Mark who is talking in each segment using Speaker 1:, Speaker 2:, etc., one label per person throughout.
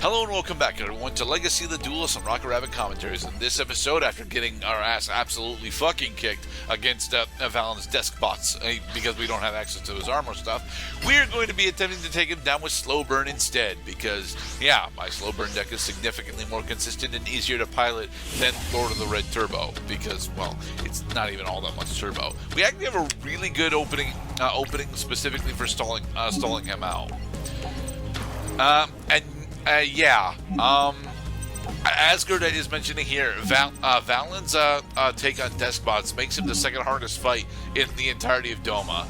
Speaker 1: Hello and welcome back, everyone, to Legacy of the Duelist on Rocket Rabbit Commentaries. In this episode, after getting our ass absolutely fucking kicked against Valon's Deskbots because we don't have access to his armor stuff, we're going to be attempting to take him down with Slow Burn instead because, yeah, my Slow Burn deck is significantly more consistent and easier to pilot than Lord of the Red Turbo because, well, it's not even all that much turbo. We actually have a really good opening specifically for stalling him out. As Gerdite is mentioning here, Valon's take on Deskbots makes him the second hardest fight in the entirety of Doma.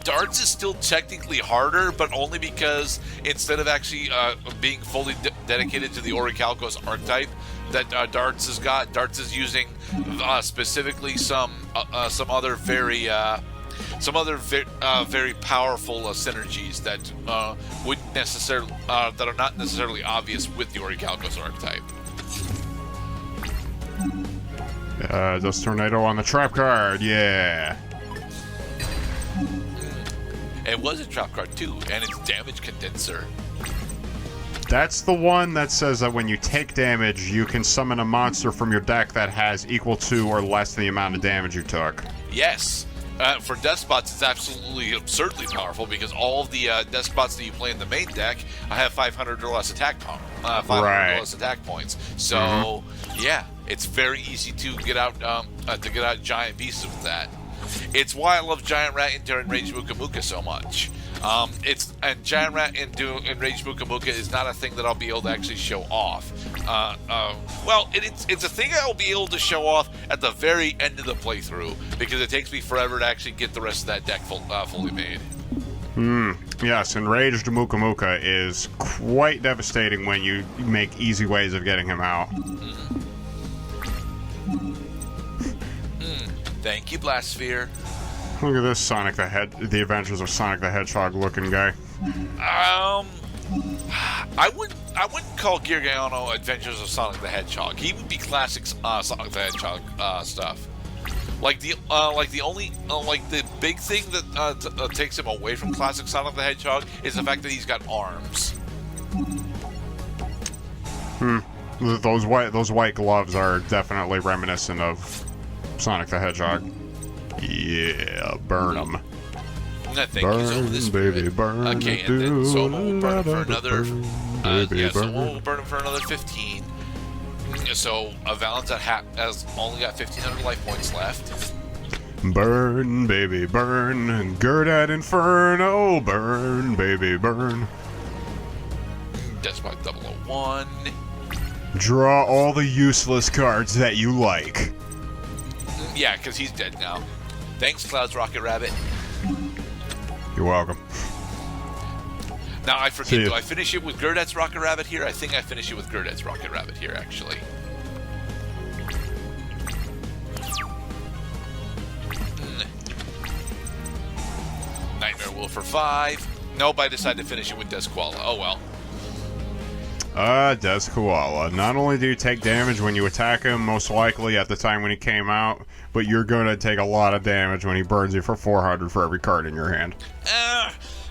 Speaker 1: Darts is still technically harder, but only because instead of actually being fully dedicated to the Orichalcos archetype that Darts has got, Darts is using specifically some other very powerful synergies that wouldn't necessarily that are not necessarily obvious with the Orichalcos archetype.
Speaker 2: Just Tornado on the trap card, yeah.
Speaker 1: It was a trap card too, and it's Damage Condenser.
Speaker 2: That's the one that says that when you take damage, you can summon a monster from your deck that has equal to or less than the amount of damage you took.
Speaker 1: Yes. For Deskbots, it's absolutely absurdly powerful because all of the Deskbots that you play in the main deck have 500 or less attack power, 500 or less attack points. So, yeah, it's very easy to get out giant beasts with that. It's why I love Giant Rat and Enraged Muka Muka so much. Giant Rat and Enraged Muka Muka is not a thing that I'll be able to actually show off. It's a thing I'll be able to show off at the very end of the playthrough because it takes me forever to actually get the rest of that deck fully made.
Speaker 2: Yes, Enraged Muka Muka is quite devastating when you make easy ways of getting him out.
Speaker 1: Thank you, Blastsphere.
Speaker 2: Look at this the Adventures of Sonic the Hedgehog looking guy.
Speaker 1: I wouldn't call Geargiano Adventures of Sonic the Hedgehog. He would be classic Sonic the Hedgehog stuff. The big thing that takes him away from classic Sonic the Hedgehog is the fact that he's got arms.
Speaker 2: Those white gloves are definitely reminiscent of Sonic the Hedgehog. Yeah, burn them.
Speaker 1: Thank you, Zoma the Spirit. Baby, burn. Okay, and then Zoma will burn him for another. Zoma will burn him for another 15. So Valon's has only got 1,500 life points left.
Speaker 2: Burn, baby, burn. Gerdite Inferno. Burn, baby, burn.
Speaker 1: Despot 001.
Speaker 2: Draw all the useless cards that you like.
Speaker 1: Yeah, because he's dead now. Thanks, Clouds Rocket Rabbit.
Speaker 2: You're welcome.
Speaker 1: Now, I forget, do I finish it with Gerdite's Rocket Rabbit here? I think I finish it with Gerdite's Rocket Rabbit here, actually. Nightmare Wolf for 5. Nope, I decided to finish it with Deskkoala. Oh, well.
Speaker 2: Deskkoala. Not only do you take damage when you attack him, most likely at the time when he came out, but you're going to take a lot of damage when he burns you for 400 for every card in your hand.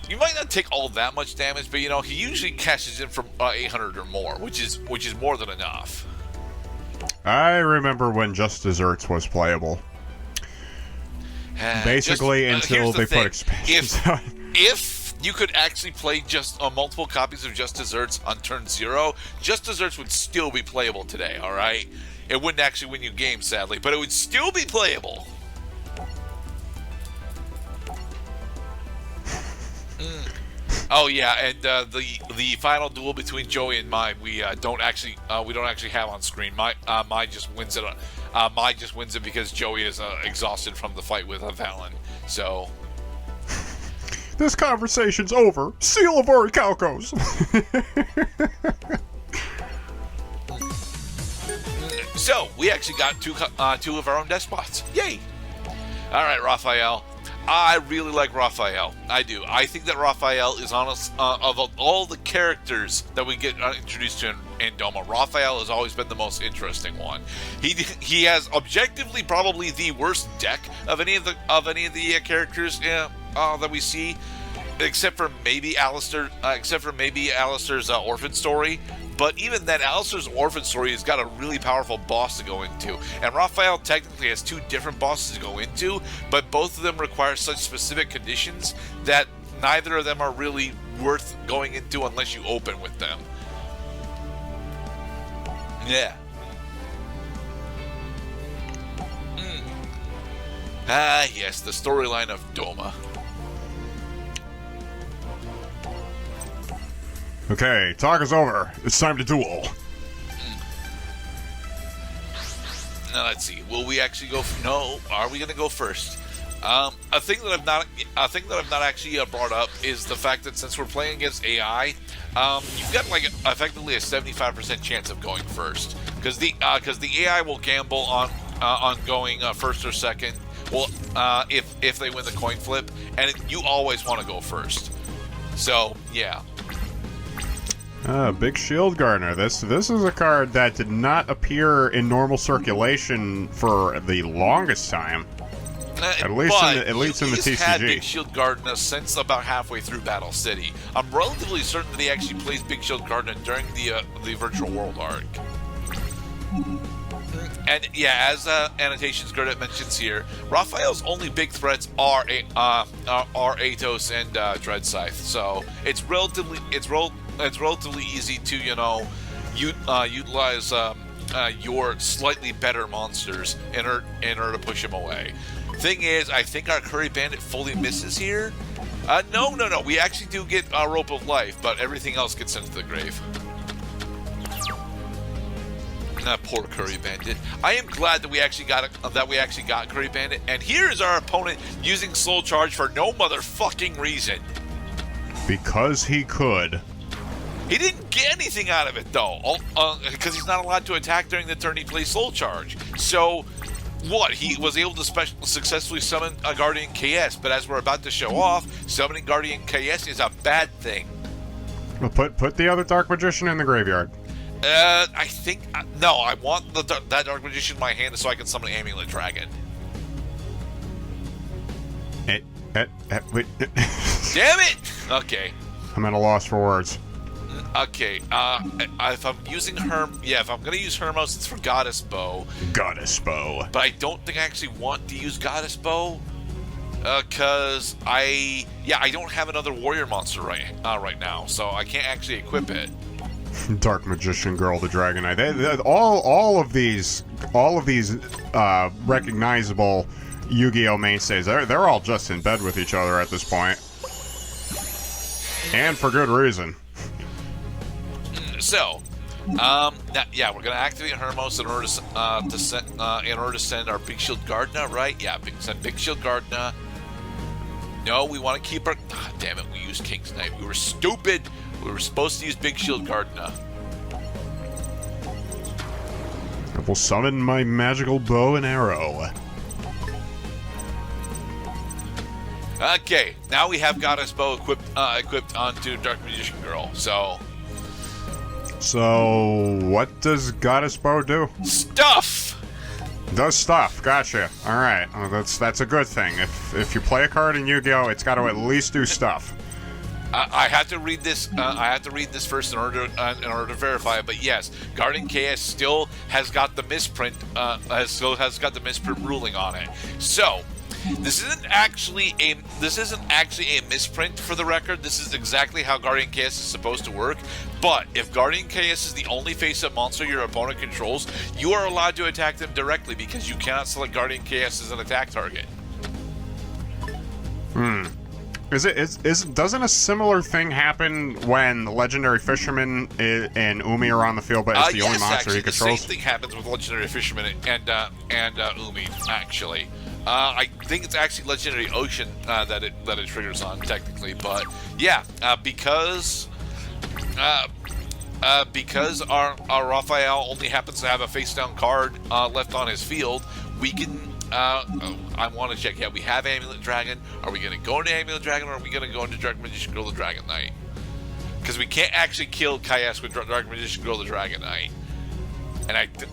Speaker 1: You might not take all that much damage, but he usually cashes in from 800 or more, which is more than enough.
Speaker 2: I remember when Just Desserts was playable. Basically, until they put expansions on.
Speaker 1: If you could actually play just multiple copies of Just Desserts on turn 0, Just Desserts would still be playable today, alright? It wouldn't actually win you games, sadly, but it would still be playable. Oh yeah, and the final duel between Joey and mine, we don't actually have on screen. Mine just wins it. Mine just wins it because Joey is exhausted from the fight with Valon. So
Speaker 2: this conversation's over. Seal of Orichalcos.
Speaker 1: So we actually got two of our own Deskbots. Yay! All right, Refael. I really like Refael. I do. I think that Refael is honest of all the characters that we get introduced to in Doma. Refael has always been the most interesting one. He has objectively probably the worst deck of any of the characters that we see. except for maybe Alistair's orphan story. But even then, Alistair's orphan story has got a really powerful boss to go into. And Refael technically has 2 different bosses to go into, but both of them require such specific conditions that neither of them are really worth going into unless you open with them. Yeah. Ah, yes, the storyline of Doma.
Speaker 2: Okay, talk is over. It's time to duel.
Speaker 1: Now let's see. Will we actually go? No. Are we going to go first? A thing that I've not actually brought up is the fact that since we're playing against AI, you've got like effectively a 75% chance of going first because the AI will gamble on going first or second. Well, if they win the coin flip, and you always want to go first. So yeah.
Speaker 2: Big Shield Gardener. This is a card that did not appear in normal circulation for the longest time. At least in the TCG.
Speaker 1: Had Big Shield Gardener since about halfway through Battle City. I'm relatively certain that he actually plays Big Shield Gardener during the Virtual World arc. And yeah, as Annotations Gurdit mentions here, Refael's only big threats are Atos and Dread Scythe. So it's relatively easy to utilize your slightly better monsters in order to push him away. Thing is, I think our Curry Bandit fully misses here. No. We actually do get a Rope of Life, but everything else gets sent to the grave. Poor Curry Bandit. I am glad that we actually got Curry Bandit. And here is our opponent using Soul Charge for no motherfucking reason.
Speaker 2: Because he could.
Speaker 1: He didn't get anything out of it though, because he's not allowed to attack during the turn he plays Soul Charge. So. What? He was able to successfully summon a Guardian KS, but as we're about to show off, summoning Guardian KS is a bad thing.
Speaker 2: Well, put the other Dark Magician in the graveyard.
Speaker 1: I think... no, I want that Dark Magician in my hand so I can summon Amulet Dragon.
Speaker 2: Wait.
Speaker 1: Damn it! Okay.
Speaker 2: I'm at a loss for words.
Speaker 1: Okay, if I'm using if I'm gonna use Hermos, it's for Goddess Bow.
Speaker 2: Goddess Bow.
Speaker 1: But I don't think I actually want to use Goddess Bow, cause I don't have another warrior monster right now, so I can't actually equip it.
Speaker 2: Dark Magician Girl, the Dragon Knight. All of these recognizable Yu-Gi-Oh mainstays. They're all just in bed with each other at this point, and for good reason.
Speaker 1: So, we're gonna activate Hermos in order to send our Big Shield Gardener, right? Yeah, send Big Shield Gardener. No, we want to keep our. Ah, damn it, we used King's Knight. We were stupid. We were supposed to use Big Shield Gardener.
Speaker 2: I will summon my magical bow and arrow.
Speaker 1: Okay, now we have Goddess Bow equipped onto Dark Magician Girl.
Speaker 2: So, what does Goddess Bow do?
Speaker 1: Stuff!
Speaker 2: Does stuff. Gotcha. Alright. Well, that's a good thing. If you play a card in Yu-Gi-Oh!, it's got to at least do stuff.
Speaker 1: I have to read this. I have to read this first in order to verify it. But yes, Guardian KS still has got the misprint. Has got the misprint ruling on it. So this isn't actually a misprint for the record. This is exactly how Guardian KS is supposed to work. But if Guardian KS is the only face-up monster your opponent controls, you are allowed to attack them directly because you cannot select Guardian KS as an attack target.
Speaker 2: Doesn't a similar thing happen when Legendary Fisherman and Umi are on the field, but it's the only monster he controls?
Speaker 1: The same thing happens with Legendary Fisherman and Umi, actually. I think it's actually Legendary Ocean that it triggers on, technically. But yeah, because our Refael only happens to have a face-down card left on his field, we can... I want to check. Yeah, we have Amulet Dragon. Are we going to go into Amulet Dragon, or are we going to go into Dark Magician Girl the Dragon Knight? Because we can't actually kill KS with Dark Magician Girl the Dragon Knight. And I think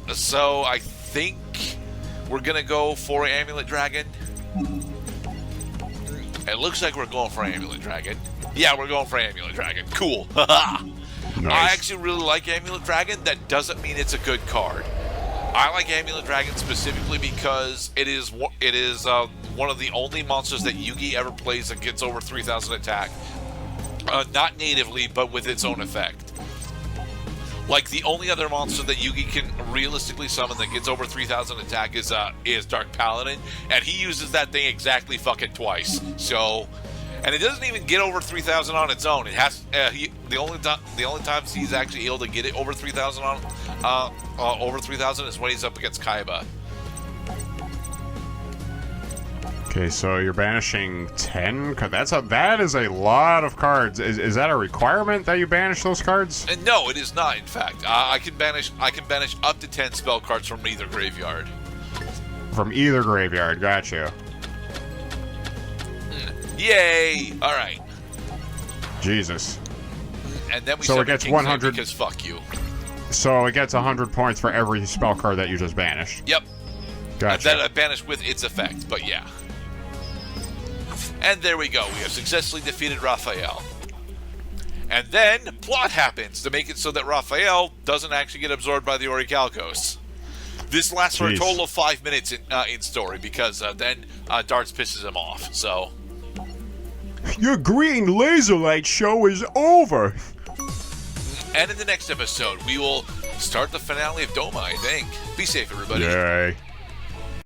Speaker 1: we're going to go for Amulet Dragon. It looks like we're going for Amulet Dragon. Yeah, we're going for Amulet Dragon. Cool. I
Speaker 2: Nice.
Speaker 1: actually really like Amulet Dragon. That doesn't mean it's a good card. I like Amulet Dragon specifically because it is one of the only monsters that Yugi ever plays that gets over 3,000 attack. Not natively, but with its own effect. Like, the only other monster that Yugi can realistically summon that gets over 3,000 attack is Dark Paladin, and he uses that thing exactly fucking twice. So, and it doesn't even get over 3,000 on its own. It has the only times he's actually able to get it over 3,000 over 3,000 is when he's up against Kaiba.
Speaker 2: Okay, so you're banishing 10? That is a lot of cards. Is that a requirement that you banish those cards?
Speaker 1: And no, it is not. In fact, I can banish up to 10 spell cards from either graveyard.
Speaker 2: From either graveyard, gotcha.
Speaker 1: Yay! All right.
Speaker 2: Jesus.
Speaker 1: And then we
Speaker 2: So it
Speaker 1: summon
Speaker 2: gets
Speaker 1: King's
Speaker 2: 100
Speaker 1: because fuck you.
Speaker 2: So it gets 100 points for every spell card that you just banished.
Speaker 1: Yep.
Speaker 2: Gotcha.
Speaker 1: And then I banished with its effect, but yeah. And there we go. We have successfully defeated Refael. And then plot happens to make it so that Refael doesn't actually get absorbed by the Orichalcos. This lasts for a total of 5 minutes in story because then Darts pisses him off. So
Speaker 2: your green laser light show is over.
Speaker 1: And in the next episode, we will start the finale of Doma, I think. Be safe, everybody.
Speaker 2: Yay.